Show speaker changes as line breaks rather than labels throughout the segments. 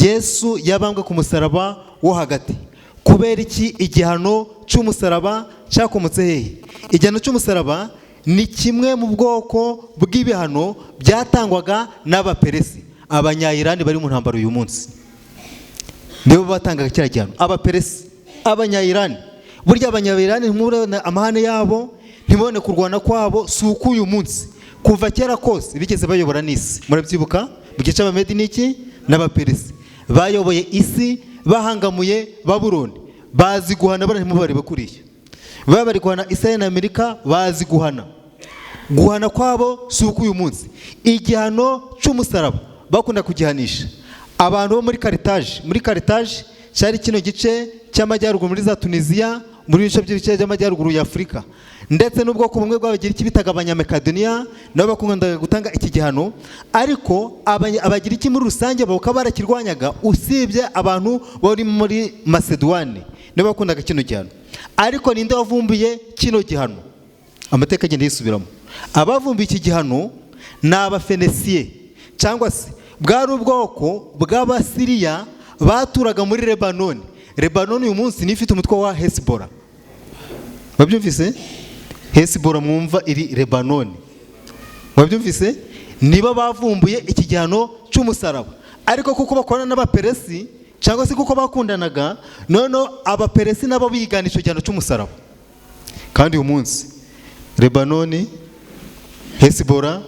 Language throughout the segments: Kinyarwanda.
Yesu yabambwe ku musaraba wo hagati. Kubera iki igihano cy'umusaraba cyakomotse hehe? Igihano cy'umusaraba ni kimwe mu bwoko bw'ibihano byatangwaga n'abaperesi. Abanyayirani bari mu ntambaro uyu munsi nibo batangaga kiriya gihano. Abaperesi, abanyayirani. Burya abanyayirani ntimubone amahane yabo, ntibone kurwana kwabo, si uko uyu munsi. Kuva kera kose bigeze bayobora n'isi. Murabyibuka mu gice cy'Abamedi n'iki n'abaperesi bayoboye isi, bahangamuye Babuloni, bazi guhana. Bara ntimubarebe kuriya baba bari guhana Israel na Amerika, bazi guhana. Guhana kwabo si uko uyu munsi. Igihano cy'umusaraba bakunda kugihanisha abantu bo muri Carthage. Muri Carthage cyari kino gice cy'amajyaruguru muri za Tunisia, muri bice by'ibice by'amajyaruguru ya Afurika. Ndetse n'ubwoko bumwe bw'abagira iki bitaga Abanyamakedoniya nabo bakunda gutanga iki gihano. Ariko abagira iki muri rusange bakaba barakirwanyaga, usibye abantu bari muri Macedoine nabo bakundaga kino gihano. Ariko ninde wavumbuye kino gihano? Amateka agenda yisubiramo. Abavumbuye iki gihano ni Abafenesiye, cyangwa se bwari ubwoko bw'Abasiriya baturaga muri Lebanoni. Lebanoni uyu munsi ni ifite umutwe wa Hezbollah. Babyumvise? Hezbollah mwumva iri Lebanoni. Babyumvise? Niba bavumbuye iki gihano cy'umusaraba. Ariko kuko bakorana n'abaperesi cyangwa se kuko bakundanaga, none abaperesi nabo bigana icyo gihano cy'umusaraba. Kandi uyu munsi Lebanoni, Hezbollah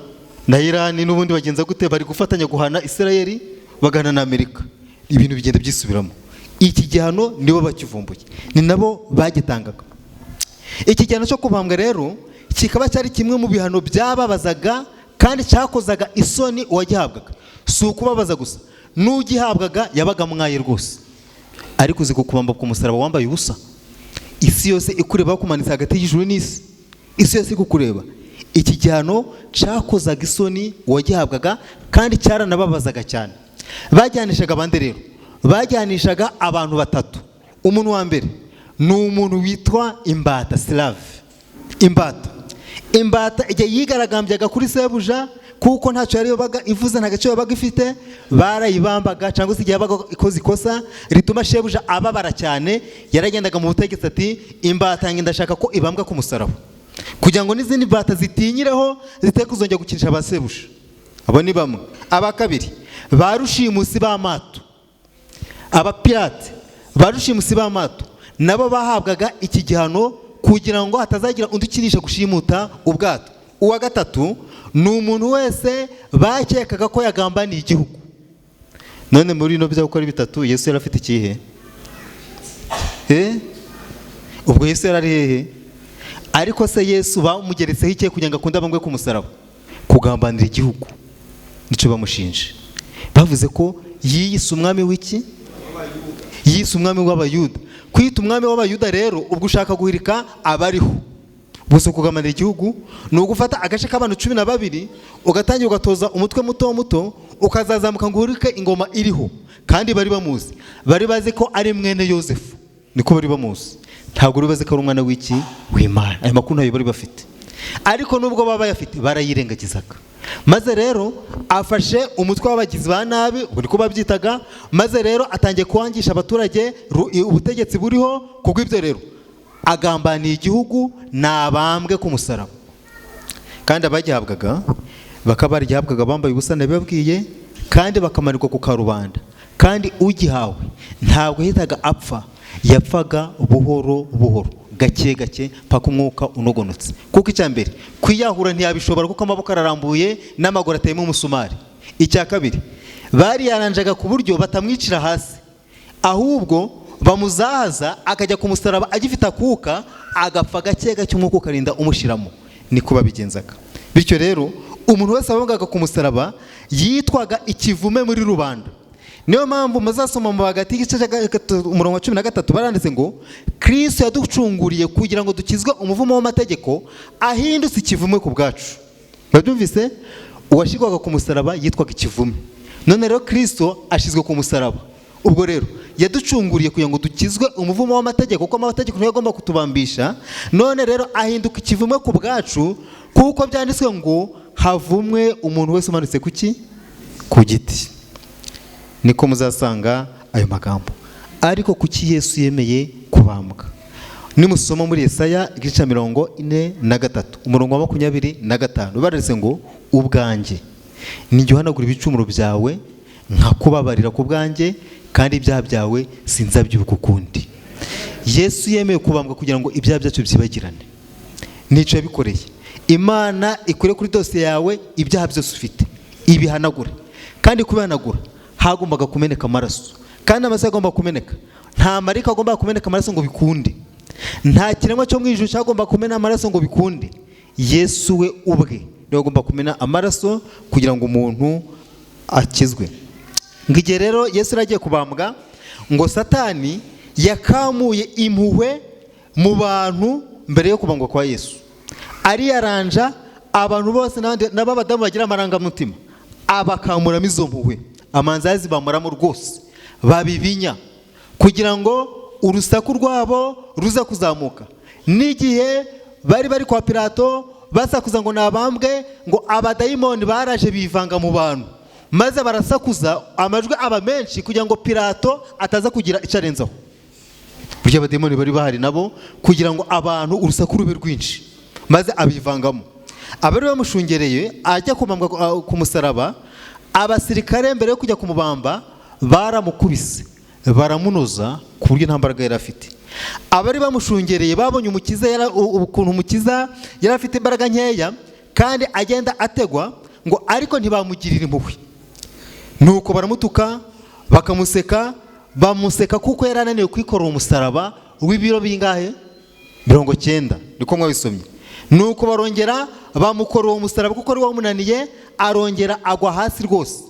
na Iran n'ubundi bagenza gute bari gufatanya guhana Israel, bagana na Amerika. Ibintu bigenda byisubiramo. Iki gihano nibo bakivumbuye, ni nabo bagitangaga. Iki gihano cyo kubambwa rero kikaba cyari kimwe mu bihano byababazaga kandi cyakozaga isoni uwagihabwaga. Si ukubabaza gusa, n'ugihabwaga yabaga mwaye rwose. Ariko uzi kubamba ku musaraba wambaye ubusa, isi yose ikureba kumanitse hagati y'ijuru n'isi, isi yose ikukureba. Iki gihano cyakozaga isoni uwagihabwaga kandi cyaranababazaga cyane. Bajyanishaga abandi rero, bajyanishaga abantu batatu. Umuntu wa mbere ni umuntu witwa imbata, slave. Imbata igihe yigaragambyaga kuri sebuja kuko ntacyo yari yabaga ivuze, nta gaciro yabaga ifite, barayibambaga. Cyangwa se igihe yabaga ikoze ikosa rituma shebuja ababara cyane, yaragendaga mu butegetsi ati imbata yanjye ndashaka ko ibambwa ku musaraba, kugira ngo n'izindi mbata zitinyireho ziteke kuzongera gukinisha abasebuja. Abo ni bamwe. Aba kabiri barushimusi b'amato, abapirate barushimusi b'amato, nabo bahabwaga iki gihano kugira ngo hatazagira undi ukinisha gushimuta ubwato. Uwa gatatu ni umuntu wese bakekaga ko yagambaniye igihugu. None muri no byo gukora bitatu Yesu yari afite ikihe? Ubwo Yesu yari hehe? Ariko se Yesu bamugeretseho ikihe kugira ngo akunde abambwe ku musaraba? Kugambanira igihugu. Nico bamushinje. Bavuze ko yiyise umwami w'iki? Yiyise umwami w'Abayuda. Kwita umwami w'Abayuda rero ubwo ushaka guhirika abariho. Gusa kugambanira igihugu ni ugufata agace k'abantu 12 ugatangira ugatoza umutwe muto ukazazamuka ngo uhirike ingoma iriho. Kandi bari bamuzi, bari bazi ko ari mwene Yosefu. Niko bari bamuzi. Ntabwo uri bazi ko ari umwana w'iki? W'Imana. Ayo makuru ntayo bari bafite. Ariko nubwo baba bayafite barayirengagizaga. Maze rero afashe umutwe w'abagizi ba nabi, ubwo niko babyitaga. Maze rero atangiye kwangisha abaturage ubutegetsi buriho. Kuko ibyo rero agambaniye igihugu nabambwe ku musaraba. Kandi abagihabwaga bakaba barigihabwaga bambaye ubusa, nabibabwiye, kandi bakamanirwa ku karubanda. Kandi ugihawe ntabwo yitaga apfa, yapfaga buhoro buhoro, gake gake paka umwuka unogonotse. Kuko icya mbere kwiyahura ntiyabishobora kuko amaboko ararambuye n'amaguru ateyemo umusumari. Icya kabiri bari yaranjaga ku buryo batamwicira hasi, ahubwo bamuzahaza akajya ku musaraba agifite akuka, agapfa gake gake umwuka ukarinda umushiramo. Niko babigenzaga. Bityo rero umuntu wese wabangaga ku musaraba yitwaga ikivume muri rubanda. Niyo mpamvu muzasoma mu hagati y'igice umurongo wa 13 baranditse ngo Kristo yaducunguriye kugira ngo dukizwe umuvumo w'amategeko, ahindutse ikivume ku bwacu. Babyumvise? Uwashigwaga ku musaraba yitwaga ikivume. None rero Kristo ashizwe ku musaraba. Ubwo rero yaducunguriye kugira ngo dukizwe umuvumo w'amategeko, kuko amategeko niyo agomba kutubambisha. None rero ahinduka ikivume ku bwacu, kuko byanditswe ngo havumwe umuntu wese umanutse kuki? Ku giti. niko muzasanga ayo magambo. Ariko kuki Yesu yemeye kubambwa? Nimusoma muri Yesaya igice 43 umurongo wa 25 baretse ngo ubwanjye ninjye uhanagura ibicumuro byawe nkakubabarira ku bwanjye kandi ibyaha byawe sinzabyibuka ukundi. Yesu yemeye kubambwa kugira ngo ibyaha byacu byibagirane. Nico yabikoreye. Imana ikure kuri dosiye yawe ibyaha byose ufite ibihanagure, kandi kubihanagura hagombaga kumeneka amaraso, kandi amaraso agomba kumeneka. Nta marika agomba kumeneka amaraso ngo bikunde, nta kiremwa cyo mu ijuru cyagomba kumena amaraso ngo bikunde. Yesu we ubwe niwe agomba kumena amaraso kugira ngo umuntu akizwe. Ngiye rero Yesu aragiye kubambwa ngo Satani yakamuye impuhwe mu bantu mbere yo kubambwa kwa Yesu. Ari yaranja abantu bose n'abadamu bagira amarangamutima abakamuramo izo mpuhwe, amanzazi bamuramo rwose babibinya kugira ngo urusaku rwabo ruza kuzamuka. N'igihe bari kwa Pilato basakuza ngo nabambwe, ngo abadayimoni baraje bivanga mu bantu maze barasakuza amajwi aba menshi kugira ngo Pilato ataza kugira icarenzaho. Burya abadayimoni bari bahari nabo kugira ngo abantu urusaku rube rwinshi maze abivangamo. Abari bamushungereye ajya kubambwa ku musaraba, abasirikare mbere yo kujya kumubamba baramukubise baramunoza ku buryo nta mbaraga yari afite. Abari bamushungereye babonye umukiza ukuntu umukiza yari afite imbaraga nkeya kandi agenda ategwa, ngo ariko ntibamugirira impuhwe, nuko baramutuka bakamuseka, bamuseka kuko yari ananiwe kwikorera umusaraba w'ibiro bingahe 90, niko mwabisomye. Nuko barongera bamukorera umusaraba kuko ari wamunaniye, arongera agwa hasi rwose.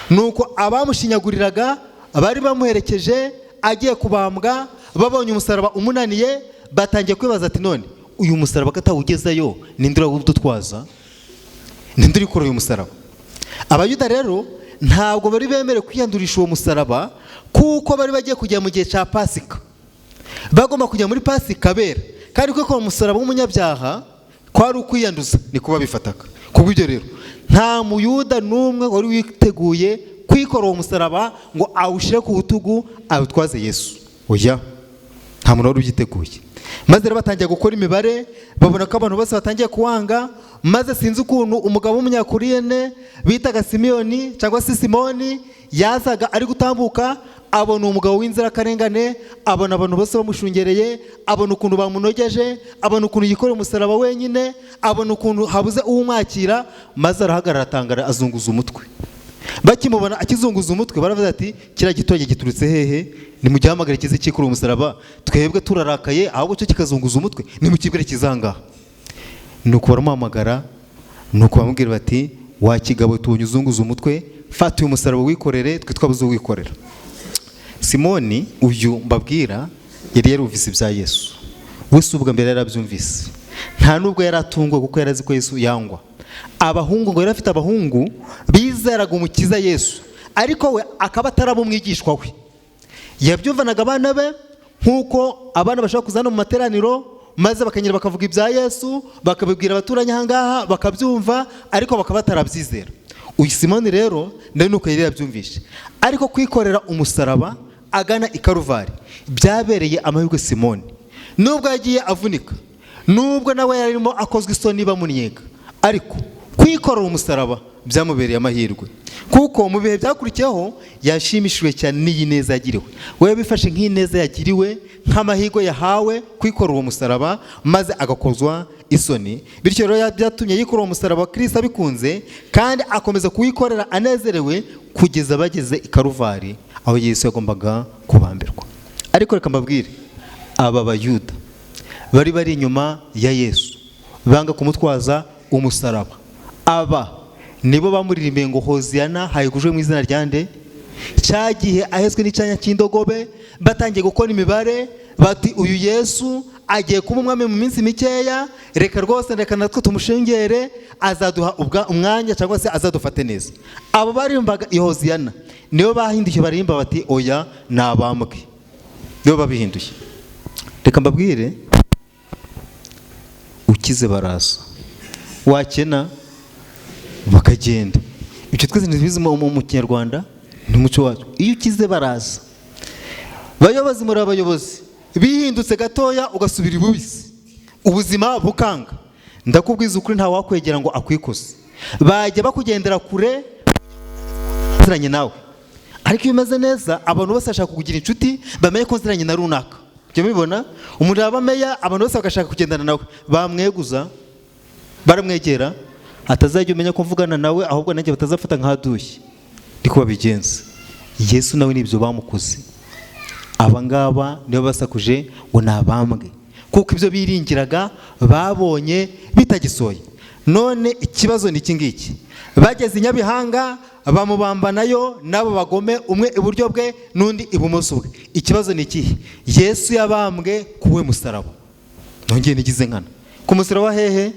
Nuko abamushinyaguriraga bari bamuherekeje agiye kubambwa babonye umusaraba umunaniye, batangiye kwibaza ati none uyu musaraba katawugezayo nindura udutwaza, nindura ikora uyu musaraba. Abayuda rero ntabwo bari bemere kwiyandurisha uwo musaraba kuko bari bagiye kujya mu gihe cya Pasika, bagomba kujya muri Pasika bera, kandi kuko umusaraba w'umunyabyaha kwari ukwiyanduza niko babifataga. Kubwo ibyo rero nta muyuda n'umwe wari witeguye kwikora uwo musaraba ngo awushire ku butugu awutwaze Yesu. Oya, nta muntu wari ubyiteguye. Maze rero batangiye gukora imibare, babona ko abantu bose batangiye kuwanga, maze sinzi ukuntu umugabo w'umunyakuriyene bitaga Simiyoni cyangwa se Simoni yazaga ari gutambuka, abona umugabo w'inzirakarengane, abona abantu bose bamushungereye, abona ukuntu bamunogeje, abona ukuntu yikorera umusaraba wenyine, abona ukuntu habuze uwumwakira, maze arahagarara atangara azunguza umutwe. Bakimubona akizunguza umutwe baravuze ati kira gitoye giturutse hehe, nimugihamagare kize kikuru umusaraba, twebwe turarakaye ahubwo cyo kikazunguza umutwe, nimukibwire kizanga. Nuko baramuhamagara, nuko bamubwira bati wa kigabo tubonye uzunguza umutwe, fata uyu musaraba wikorere, twe twabuze wikorera. Simoni uyu mbabwira yari yarumvise ibya Yesu, wese ubwa mbere yarabyumvise, nta nubwo yaratungwe kuko yarazi ko Yesu yangwa. Abahungu ngo yari afite abahungu bizeraga umukiza Yesu, ariko we akaba ataraba umwigishwa we. Yabyumvanaga abana be nkuko abana bashaka kuzana mu materaniro, maze bakanyira bakavuga ibya Yesu, bakabibwira abaturanye ahangaha bakabyumva, ariko bakaba batarabyizera. Uyu Simoni rero nawe nuko yari yabyumvishe, ariko kwikorera umusaraba agana i Karuvari byabereye amahirwe Simoni. Nubwo yagiye avunika, nubwo nawe yarimo akozwe isoni bamunyega, ariko kwikorera umusaraba byamubereye amahirwe, kuko mu bihe byakurikiyeho yashimishijwe cyane n'iyi neza yagiriwe. We bifashe nk'ineza yagiriwe, nk'amahirwe yahawe kwikorera uwo musaraba, maze agakozwa isoni. Bityo rero byatumye yikorera umusaraba wa Kristo abikunze, kandi akomeza kuwikorera anezerewe kugeza bageze i Karuvari aho Yesu yagombaga kubambirwa. Ariko reka mbabwire, aba bayuda bari inyuma ya Yesu banga kumutwaza umusaraba. Aba nibo bamuririmbiye ngo Hoziyana hayigujwe mu izina ryande, cyagihe ahezwe n'icyanya cy'indogobe, batangiye gukora imibare bati uyu Yesu agiye kuba umwami mu minsi mikeya, reka rwose reka natwe tumushengere, azaduha umwanya cyangwa se azadufate neza. Abo barimbaga Hoziyana nibo bahinduye barimba bati oya nabambwe, nibo babihinduye. Reka mbabwire, ukize baraza, wakena bakagenda. Ibyo twese ntibizi mu Kinyarwanda, ni umuco wacu. Iyo ukize baraza, bayobozi muri abayobozi bihindutse gatoya ugasubira ibubisi, ubuzima bukanga. Ndakubwiza ukuri nta wakwegera ngo akwikoze, bajya bakugendera kure nziranye nawe. Ariko iyo umeze neza abantu bose bashaka kukugira inshuti, bamenye ko nziranye na runaka. Byo mubibona, umuntu abameya abantu bose bagashaka kugendana nawe, bamweguza baramwegera, atazajya umenya ko mvugana nawe, ahubwo nanjye batazafata nk'adushye. Niko babigenza. Yesu nawe nibyo bamukoze. Abangaba nibo basakuje ngo nabambwe, kuko ibyo biringiraga babonye bitagisoye. None ikibazo ni iki ngiki, bageze i Nyabihanga bamubamba nayo nabo bagome, umwe iburyo bwe n'undi ibumoso bwe. Ikibazo ni ikihe? Yesu yabambwe kuwe musaraba. Nongeye nigize nkana ku musaraba hehe?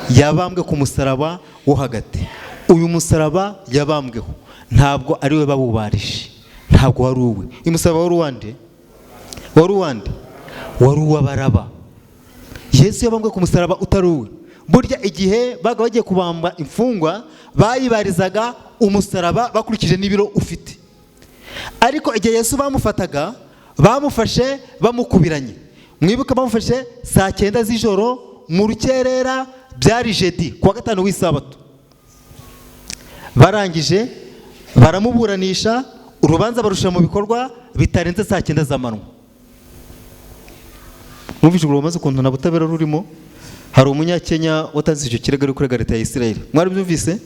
Yabambwe ku musaraba wo hagati. Uyu musaraba yabambweho ntabwo ari we babubarije, ntabwo wari uwe. Uyu musaraba wari uwande? Wari uwande? Wari uw'Abaraba. Yesu yabambwe ku musaraba utari uwe. Burya igihe baga bagiye kubamba imfungwa bayibarizaga umusaraba bakurikije n'ibiro ufite. Ariko igihe Yesu bamufataga, bamufashe bamukubiranye. Mwibuka bamufashe saa 9 z'ijoro mu rukerera, byari jeudi kuwa gatanu w'isabato. Barangije baramuburanisha, urubanza barushira mu bikorwa bitarenze saa 9 z'amanywa. Mwumvise urubanza ukuntu nta butabera rurimo? Hari umunyakenya watanze icyo kirego ari kurega leta ya Isirayeli. Mwari byumvise?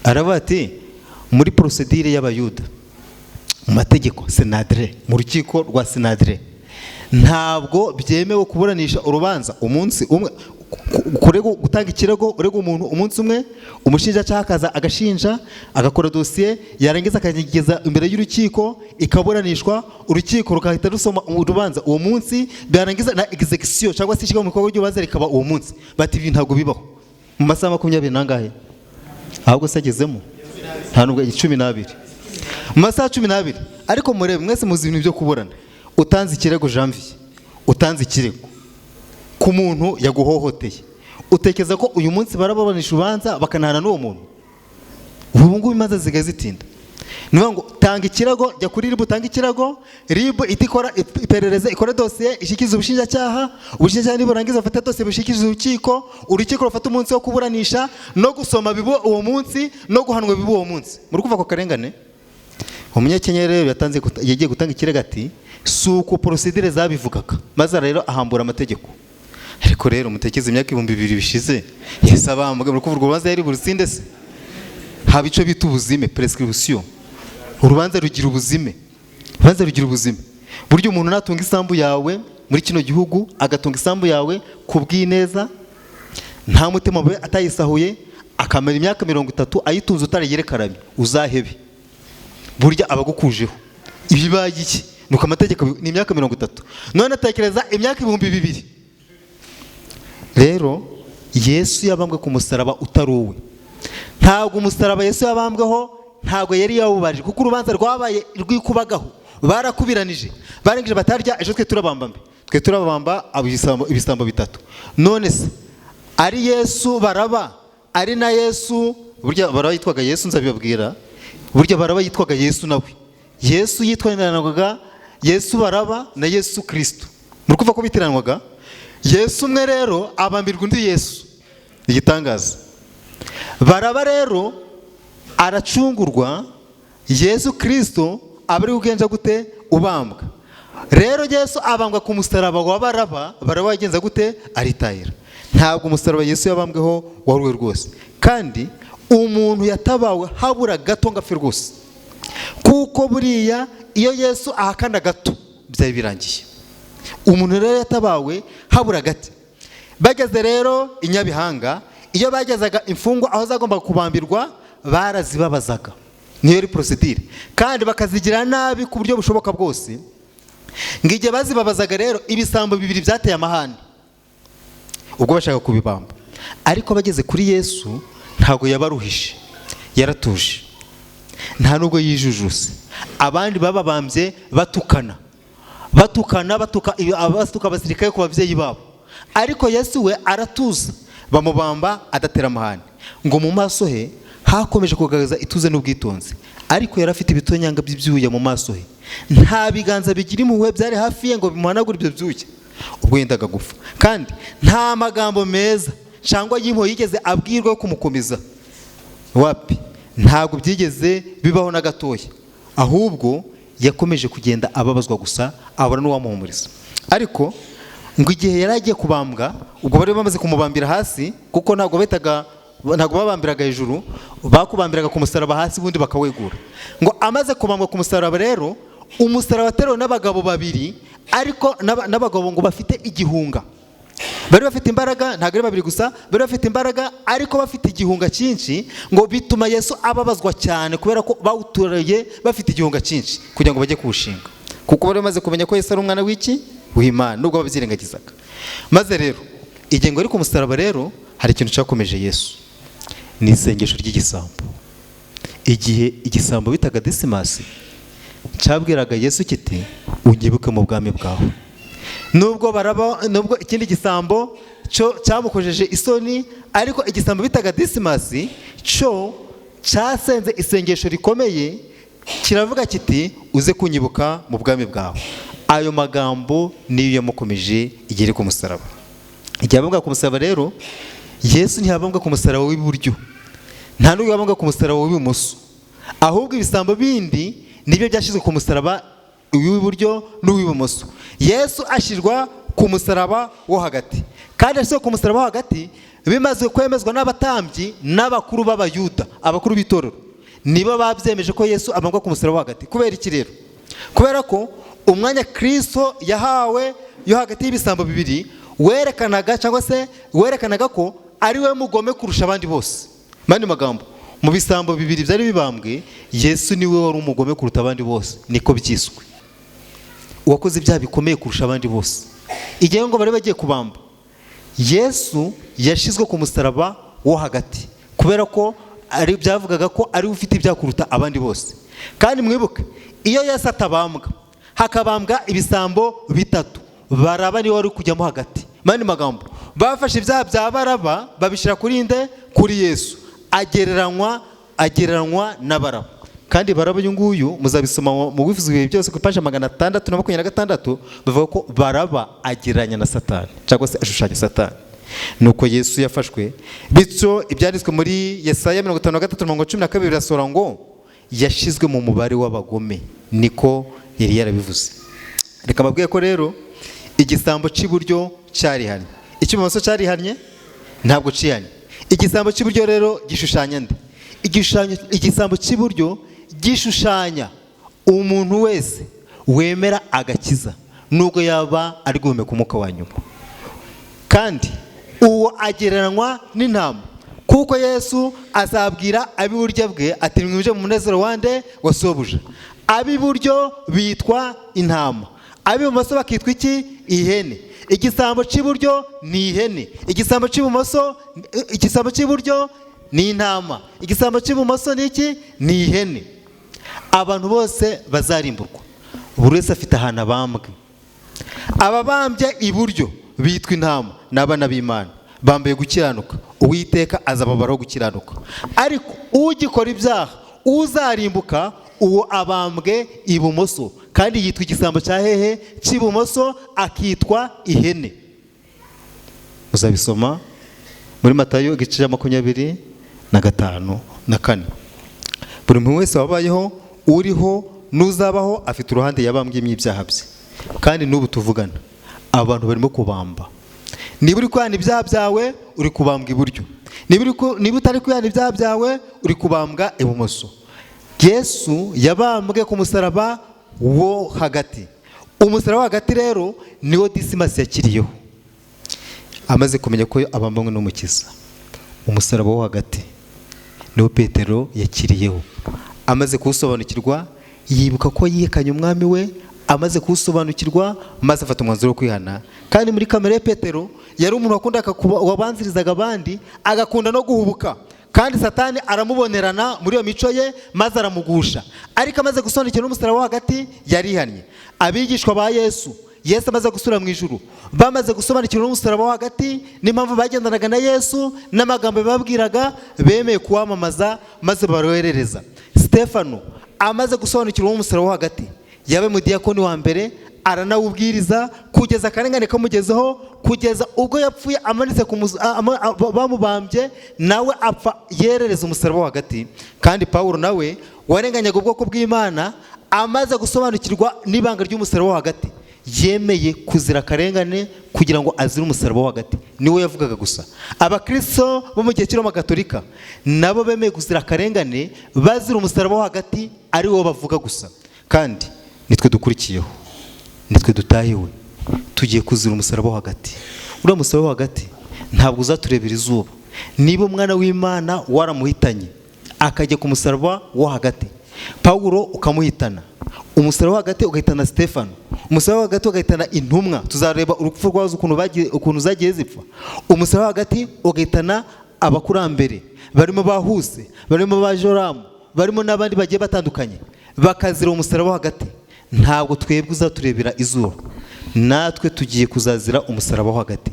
Aravuga ati muri procedure y'Abayuda, mu mategeko Senadre, mu rukiko rwa Senadre, ntabwo byemewe kuburanisha urubanza umunsi umwe, kurego gutanga ikirego urego umuntu umunsi umwe, umushinjacyaha akaza agashinja agakora dosiye, yarangiza akageza imbere y'urukiko ikaburanishwa, urukiko rukahita rusoma urubanza uwo munsi, byarangiza na execution cyangwa se ishyirwa mu bikorwa ry'urubanza rikaba uwo munsi. Bati ibi ntabwo bibaho mu masaha 20 nangahe, ahubwo se agezemo nta nubwo 12 mu masaha 12. Ariko murebe mwese muzi ibintu byo kuburana. Utanze ikirego Janvier, utanze ikirego ku muntu yaguhohoteye, utekeza ko uyu munsi baraburanisha urubanza bakanahana n'uwo muntu? Ubu ngubu imanza zigaye zitinda. Niyo ngo tanga ikirego, jya kuri RIB utanga ikirego, RIB itikora iperereza, ikora dosiye ishikiza ubushinjacyaha, ubushinjacyaha niburangiza bafata dosiye bushikiza urukiko, urukiko rufata umunsi wo kuburanisha no gusoma bibo uwo munsi no guhanwa bibo uwo munsi. Muri kuva ko karengane. Umunyakenya rero yagiye gutanga ikirego ati suko procedure zabivugaga, maze rero ahambura amategeko. Ariko rero mutekeze imyaka 2000 bishize Yesu abambwe, muri kuvuga urubanza yari burusinde se? Haba ico bita ubuzime, prescription. Urubanza rugira ubuzime, urubanza rugira ubuzime. Buryo umuntu natunga isambu yawe muri kino gihugu, agatunga isambu yawe kubw'ineza, nta mutima we atayisahuye, akamara imyaka 30 ayitunze utariyerekaranye, uzahebe. Burya abagukujeho ibibaye iki? Nuko amategeko ni imyaka 30. None atekereza imyaka 2000. Rero Yesu yabambwe ku musaraba utaruwe. Ntabwo umusaraba Yesu yabambweho ntabwo yari yawubarije, kuko urubanza rwabaye rwikubagaho, barakubiranije, barengije batarya ejo twe turabambambe, twe turabamba ibisambo 3. None se ari Yesu Baraba, ari na Yesu, burya Baraba yitwaga Yesu, nzabibabwira. Burya Baraba yitwaga Yesu nawe. Yesu yitwaniranaga Yesu Baraba na Yesu Kristo. Muri kuva ko bitiranwaga. Yesu umwe rero abambirwa undi Yesu. Igitangaza. Baraba rero aracungurwa, Yesu Kristo abari ugenza gute? Ubambwa. Rero Yesu abambwa ku musaraba wa Baraba, Baraba yagenza gute? Aritahira. Ntabwo umusaraba Yesu yabambweho waruwe rwose. Kandi umuntu yatabawe habura gato ngapfe rwose, kuko buriya iyo Yesu ahakanda gato byari birangiye. Umuntu rero yatabawe habura gati. Bageze rero i Nyabihanga, iyo bagezaga imfungwa aho zagomba kubambirwa barazibabazaga. Niyo yari procedure, kandi bakazigira nabi ku buryo bushoboka bwose. Ngije bazibabazaga rero ibisambo 2 byateye amahane ubwo bashaka kubibamba. Ariko bageze kuri Yesu ntago yabaruhishe, yaratuje, nta nubwo yijujuse. Abandi bababambye batuka abasirikare ku bavyeyi babo, ariko Yesu we aratuza, bamubamba adatera amahane. Ngo mu maso he hakomeje kugaragaza ituze n'ubwitonzi. ariko yari afite ibitonyanga by'ibyuya mu maso he, nta biganza bigira impuhwe byari hafi ye ngo bimuhanagure ibyo byuya, ubwo yendaga gupfa. Kandi nta magambo meza cyangwa y'impuhwe yigeze abwirwa yo kumukomeza, wapi, ntabwo byigeze bibaho na gatoya, ahubwo yakomeje kugenda ababazwa gusa, abura n'uwamuhumuriza. Ariko ngo igihe yari agiye kubambwa, ubwo bari bamaze kumubambira hasi, kuko ntabwo babambiraga hejuru, bakubambiraga ku musaraba hasi ubundi bakawegura. Ngo amaze kubambwa ku musaraba rero, umusaraba wateruwe n'abagabo babiri, ariko n'abagabo ngo bafite igihunga, bari bafite imbaraga, ntabwo ari babiri gusa, bari bafite imbaraga ariko bafite igihunga cyinshi, ngo bituma Yesu ababazwa cyane kubera ko bawutureye bafite igihunga cyinshi kugira ngo bajye kuwushinga, kuko bari bamaze kumenya ko Yesu ari umwana w'Imana nubwo babyirengagizaga. Maze rero igihe ngo ari ku musaraba rero, hari ikintu cyakomeje Yesu, ni isengesho ry'igisambo. Igihe igisambo bitaga Disimasi cyabwiraga Yesu kiti unyibuke mu bwami bwawe, nubwo ikindi gisambo cyo cyamukojeje isoni, ariko igisambo bitaga Disimasi cyo cyasenze isengesho rikomeye, kiravuga kiti uze kunyibuka mu bwami bwawe. Ayo magambo niyo yamukomeje igihe ari ku musaraba. Igihe abambwa ku musaraba rero, Yesu ntiyabambwa ku musaraba w'iburyo, nta n'ubwo yabambwa ku musaraba w'ibumoso, ahubwo ibisambo bindi nibyo byashyizwe ku musaraba w'iburyo n'uw'ibumoso. Yesu ashyirwa ku musaraba wo hagati, kandi ashyizwe ku musaraba wo hagati bimaze kwemezwa n'abatambyi n'abakuru b'Abayuda, abakuru b'itorero nibo babyemeje ko Yesu abambwa ku musaraba wo hagati. Kubera iki rero? Kubera ko umwanya Kristo yahawe yo hagati y'ibisambo bibiri werekanaga ko ari we mugome kurusha abandi bose. Mandi magambo, mu bisambo bibiri byari bibambwe, Yesu niwe wari umugome kuruta abandi bose, niko byiswe, uwakoze ibyaha bikomeye kurusha abandi bose. Igihe ngo bari bagiye kubamba, Yesu yashizwe ku musaraba wo hagati, kubera ko byavugaga ko ari ufite ibyaha kuruta abandi bose. Kandi mwibuke, iyo Yesu atabambwa, hakabambwa ibisambo bitatu, Baraba niwe wari kujyamo hagati. Mandi magambo, bafashe ibyaha bya Baraba babishyira kuri nde? Kuri Yesu. Agereranywa na Baraba. Kandi Baraba uyu nguyu muzabisoma mu bivuze ibihe byose ku paje 626, bavuga ko Baraba agereranya na Satani, cyangwa se ashushanya Satani. Nuko Yesu yafashwe, bityo ibyanditswe muri Yesaya 53:12 birasohora ngo yashizwe mu mubare w'abagome, niko yari yarabivuze. Reka mbabwiye ko rero igisambo cy'iburyo cyarihanye, icy'ibumoso cyarihanye ntabwo ciyanye. Igisambo cy'iburyo rero gishushanya nde? Igisambo cy'iburyo gishushanya umuntu wese wemera agakiza nubwo yaba ari guhumeka umwuka wa nyuma. Kandi uwo agereranywa n'intama, kuko Yesu azabwira ab'iburyo bwe ati mwinjire mu munezero wande wa sobuja. Ab'iburyo bitwa intama, ab'ibumoso bakitwa iki? Ihene. Igisambo cy'iburyo ni ihene, igisambo cy'iburyo ni intama, igisambo cy'ibumoso ni iki? Ni ihene. Abantu bose bazarimburwa, buri wese afite ahantu abambwe. Ababambye iburyo bitwa intama, n'abana b'Imana bambaye gukiranuka, Uwiteka azababaraho gukiranuka. Ariko ugikora ibyaha uzarimbuka, uwo abambwe ibumoso, kandi yitwa igisambo cya hehe? Cy'ibumoso, akitwa ihene. Uzabisoma muri Matayo 25:4. Buri muntu wese wabayeho, uriho n'uzabaho afite uruhande yabambwemo ibyaha bye. Kandi n'ubu tuvugana abantu barimo kubamba. Niba uri kwihana ibyaha byawe, uri kubambwa iburyo. Niba utari kwihana ibyaha byawe, uri kubambwa ibumoso. Yesu yabambwe ku musaraba wo hagati. Umusaraba wo hagati rero niwo Disimasi yakiriyeho, amaze kumenya ko abambanywe n'Umukiza. Umusaraba wo hagati niwo Petero yakiriyeho, amaze kuwusobanukirwa yibuka ko yihekanye umwami we, amaze kuwusobanukirwa maze afata umwanzuro wo kwihana. Kandi muri kamere ya Petero yari umuntu wabanzirizaga abandi, agakunda no guhubuka. Kandi Satani aramubonerana muri iyo mico ye maze aramugusha. Ariko amaze gusobanukirwa n'umusaraba wo hagati yarihannye. Abigishwa ba Yesu amaze gusura mu ijuru, bamaze gusobanukirwa n'umusaraba wo hagati n'impamvu bagendanaga na Yesu n'amagambo babwiraga, bemeye kuwamamaza maze baroherereza. Stefano amaze gusobanukirwa umusaraba wo hagati, yabe mu diyakoni wa mbere, aranawubwiriza kugeza akarengane kamugezeho, kugeza ubwo yapfuye amanitse bamubambye, nawe apfa yerereza umusaraba wo hagati. Kandi Pawulo nawe warenganyaga ubwoko bw'Imana, amaze gusobanukirwa n'ibanga ry'umusaraba wo hagati, yemeye kuzira akarengane kugira ngo azire umusaraba wo hagati. Niwe yavugaga gusa. Abakristo bo mu gihe cy'Iroma Gatolika nabo bemeye kuzira akarengane, bazira umusaraba wo hagati, ari wo bavuga gusa. Kandi nitwe dukurikiyeho, nitwe dutahiwe, tugiye kuzira umusaraba wo hagati. Uriya musaraba wo hagati ntabwo uzaturebera izuba. Niba umwana w'Imana waramuhitanye akajya ku musaraba wo hagati, Pawulo ukamuhitana, umusaraba wo hagati ugahitana Stefano, umusaraba wo hagati ugahitana intumwa, tuzareba urupfu rwazo ukuntu zagiye zipfa. Umusaraba wo hagati ugahitana abakurambere barimo bahuse, barimo ba Joramu, barimo n'abandi bagiye batandukanye, bakazira umusaraba wo hagati. Ntabwo twebwe uzaturebera izuba, natwe tugiye kuzazira umusaraba wo hagati.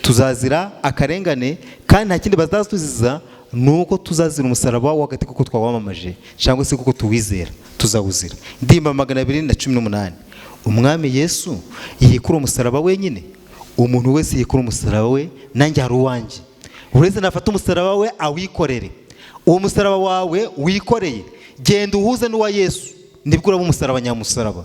Tuzazira akarengane, kandi nta kindi bazatuziza, nuko tuzazira umusaraba wo hagati kuko twawamamaje, cyangwa se kuko tuwizera, tuzawuzira. Ndimba 218. Umwami Yesu yikura umusaraba wenyine. Umuntu wese yikura umusaraba we, nanjye hari uwanjye. Uretse nafata umusaraba we awikorere. Uwo musaraba wawe wikoreye, genda uhuze n'uwa Yesu, nibwo uraba umusaraba nyamusaraba,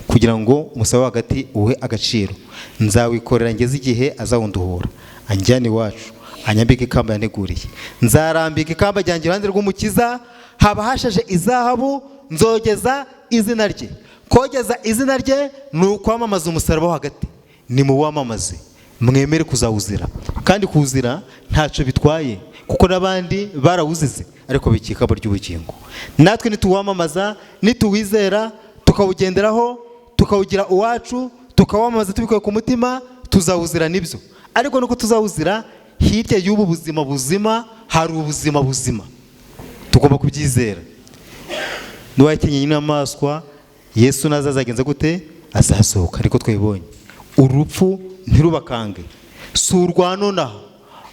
kugira ngo umusaraba hagati uhe agaciro. Nzawikorera ngeze igihe azawunduhura, anjyane iwacu, anyambike ikamba yaneguriye. Nzarambika ikamba ryanjye iruhande rw'Umukiza, haba hashashe izahabu, nzogeza izina rye. Kogeza izina rye ni ukwamamaza umusaraba wo hagati. Nimuwamamaze, mwemere kuzawuzira. Kandi kuwuzira ntacyo bitwaye, kuko n'abandi barawuzize ariko bikikaba ry'ubugingo. Natwe nituwamamaza, nituwizera, tukawugenderaho, tukawugira uwacu, tukawamamaza tubikuye ku mutima, tuzawuzira nibyo. Ariko nuko tuzawuzira, hirya y'ubu buzima buzima hari ubuzima buzima, tugomba kubyizera. Nuwakenyeye n'amaswa, Yesu nazazagenza gute? Azasohoka. Ariko twibonye urupfu ntirubakange, si urwa nonaha,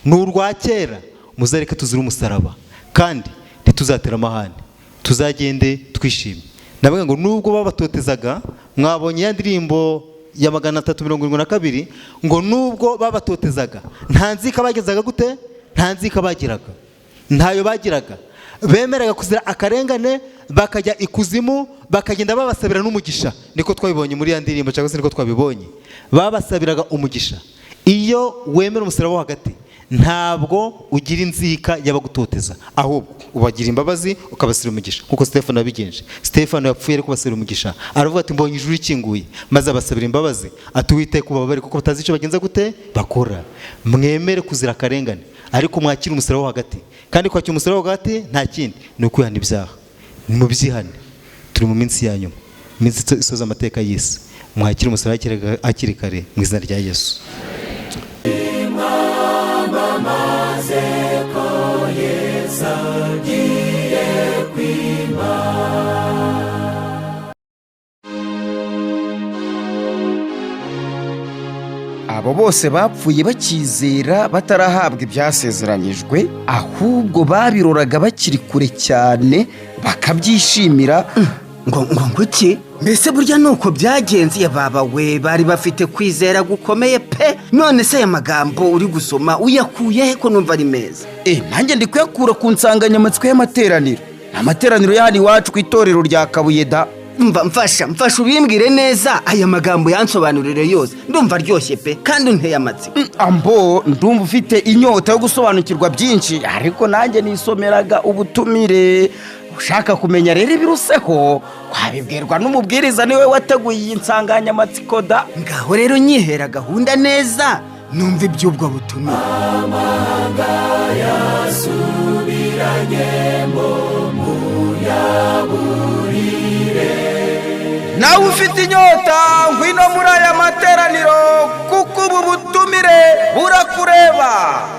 ni urwa kera. Muzareke tuzira umusaraba, kandi ntituzatera amahane, tuzagende twishimye. Navuga ngo nubwo babatotezaga, mwabonye ya ndirimbo ya 372 ngo nubwo babatotezaga, nta nzika bagezaga gute? Nta nzika bagiraga, ntayo bagiraga. Bemeraga kuzira akarengane, bakajya ikuzimu, bakagenda babasabira n'umugisha. Niko twabibonye muri ya ndirimbo, cyangwa se niko twabibonye, babasabiraga umugisha. Iyo wemera umusaraba wo hagati, ntabwo ugira inzika y'abagutoteza, ahubwo ubagira imbabazi, ukabasira umugisha, kuko Stefano yabigenje. Stefano yapfuye ariko basira umugisha, aravuga ati mbonye ijuru rikinguye, maze abasabira imbabazi, ati Uwiteka ubabare kuko batazi icyo bagenza gute bakora. Mwemere kuzira akarengane, ariko mwakira umusaraba wo hagati. Kandi kwakira umusaraba wo hagati nta kindi, ni ukwihana ibyaha. Mubyihane, turi mu minsi ya nyuma, iminsi isoza amateka y'isi. Mwakira umusaraba hakiri kare mu izina rya Yesu.
Abo bose bapfuye bakizera, batarahabwa ibyasezeranyijwe, ahubwo babiroraga bakiri kure cyane, bakabyishimira.
ngo iki? Mbese burya nuko byagenze ya baba we, bari bafite kwizera gukomeye pe. None se aya magambo uri gusoma uyakuye he ko numva ari meza?
Nanjye ndi kuyakura ku nsanganyamatsiko y'amateraniro. Amateraniro y'ahani iwacu ku itorero rya Kabuye da.
Mfasha ubimbwire neza, aya magambo yansobanurire yose. Ndumva aryoshye pe, kandi unteye amatsiko.
Ambo, ndumva ufite inyota yo gusobanukirwa byinshi, ariko nanjye nisomeraga ubutumire. Ushaka kumenya rero ibiruseho, wabibwirwa n'umubwiriza niwe wateguye iyi nsanganyamatsiko da.
Ngaho rero nyihera gahunda neza, numva iby'ubwo butumire.
Amahanga yasubiranyemo muyaburire.
Nawe ufite inyota, ngwino muri aya materaniro, kuko ubu butumire burakureba.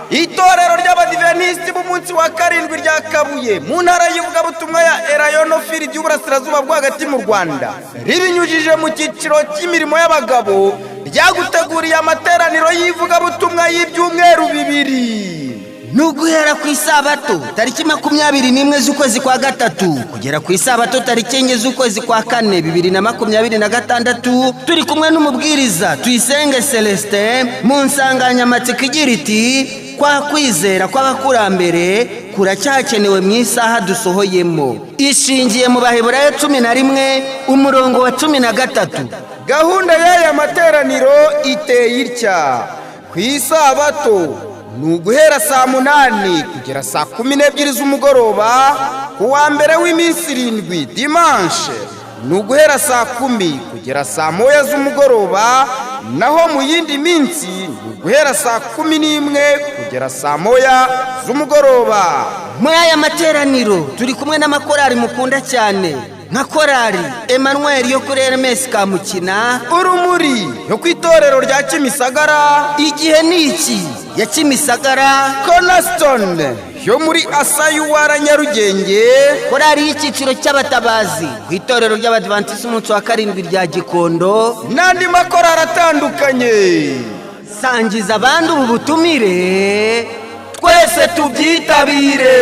Itorero ry'Abadiventisiti b'umunsi wa karindwi rya Kabuye, mu ntara y'ivugabutumwa ya Erayonofili y'Uburasirazuba bwo hagati mu Rwanda, ribinyujije mu cyiciro cy'imirimo y'abagabo, ryaguteguriye amateraniro y'ivugabutumwa y'ibyumweru 2.
ni uguhera ku isabato tariki 21 z'ukwezi kwa gatatu kugera ku isabato tariki 4 z'ukwezi kwa kane 2026 turi kumwe n'umubwiriza Tuyisenge Celestin mu nsanganyamatsiko igira iti kwa kwizera kw'abakurambere kuracyakenewe mu isaha dusohoyemo. Ishingiye mu Baheburayo 11 umurongo wa 13.
Gahunda y'aya materaniro iteye itya: ku isabato ni uguhera saa 8 kugera saa 12 z'umugoroba. Ku wa mbere w'iminsi 7 dimanche ni uguhera saa 10 kugera saa 1 z'umugoroba, naho mu yindi minsi ni uguhera saa 11 kugera saa 1 z'umugoroba.
Muri aya materaniro turi kumwe n'amakorari mukunda cyane nka korari Emmanuel yo kuri RMS Kamukina,
Urumuri yo ku itorero rya Kimisagara,
Igihe niki ya Kimisagara,
Cornerstone yo muri Asayuwara Nyarugenge,
korari y'icyiciro cy'abatabazi ku itorero ry'Abadventiste umunsi wa karindwi rya Gikondo,
n'andi makorari atandukanye.
sangiza abandi ubu butumire
Twese tubyitabire.